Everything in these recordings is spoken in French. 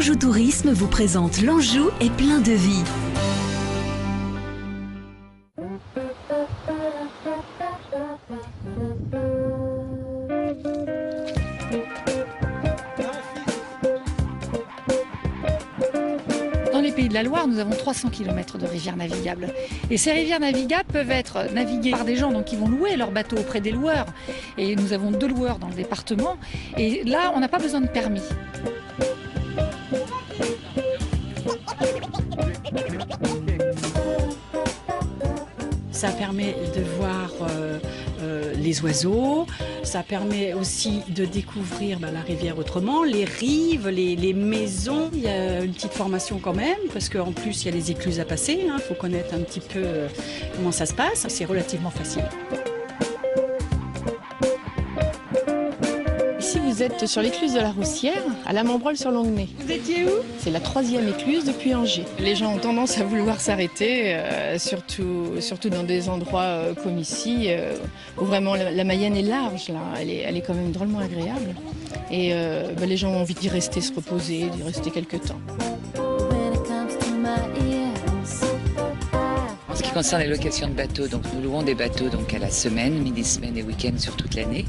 Anjou Tourisme vous présente l'Anjou est plein de vie. Dans les Pays de la Loire, nous avons 300 km de rivières navigables. Et ces rivières navigables peuvent être naviguées par des gens donc, qui vont louer leur bateau auprès des loueurs. Et nous avons 2 loueurs dans le département. Et là, on n'a pas besoin de permis. Ça permet de voir les oiseaux, ça permet aussi de découvrir la rivière autrement, les rives, les maisons. Il y a une petite formation quand même, parce qu'en plus il y a les écluses à passer, il faut connaître un petit peu comment ça se passe, c'est relativement facile. Ici, vous êtes sur l'écluse de la Roussière, à la Montbrol-sur-Longuenay. Vous étiez où? C'est la 3e écluse depuis Angers. Les gens ont tendance à vouloir s'arrêter, surtout dans des endroits comme ici, où vraiment la Mayenne est large, là. Elle est quand même drôlement agréable. Et les gens ont envie d'y rester, se reposer, d'y rester quelques temps. En ce qui concerne les locations de bateaux, donc nous louons des bateaux donc à la semaine, midi-semaine et week-end sur toute l'année,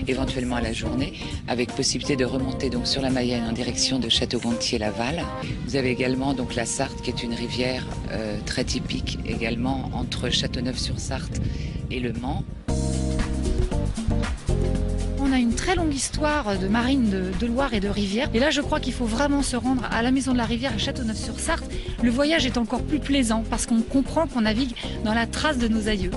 éventuellement à la journée, avec possibilité de remonter donc sur la Mayenne en direction de Château-Gontier-Laval. Vous avez également donc la Sarthe qui est une rivière très typique également entre Châteauneuf-sur-Sarthe et Le Mans. On a une très longue histoire de marine de Loire et de rivière. Et là, je crois qu'il faut vraiment se rendre à la Maison de la Rivière à Châteauneuf-sur-Sarthe. Le voyage est encore plus plaisant parce qu'on comprend qu'on navigue dans la trace de nos aïeux.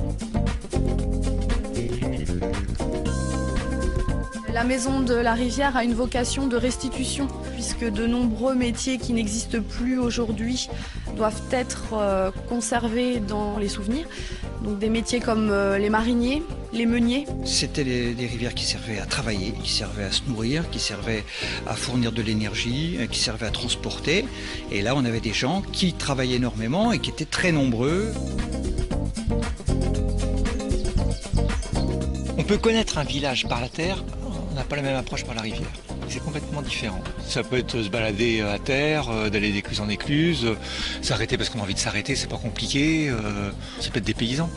La Maison de la Rivière a une vocation de restitution, puisque de nombreux métiers qui n'existent plus aujourd'hui doivent être conservés dans les souvenirs. Donc des métiers comme les mariniers, les meuniers. C'était des rivières qui servaient à travailler, qui servaient à se nourrir, qui servaient à fournir de l'énergie, qui servaient à transporter. Et là, on avait des gens qui travaillaient énormément et qui étaient très nombreux. On peut connaître un village par la terre, on n'a pas la même approche par la rivière. C'est complètement différent. Ça peut être se balader à terre, d'aller d'écluse en écluse, s'arrêter parce qu'on a envie de s'arrêter, c'est pas compliqué. Ça peut être des paysans.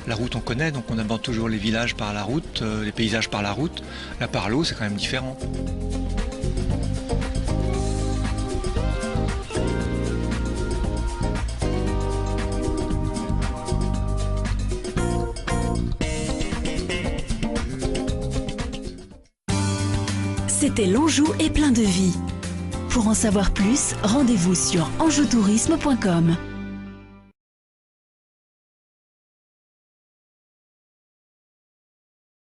La route on connaît, donc on aborde toujours les villages par la route, les paysages par la route. Là par l'eau c'est quand même différent. C'était l'Anjou est plein de vie. Pour en savoir plus, rendez-vous sur anjoutourisme.com.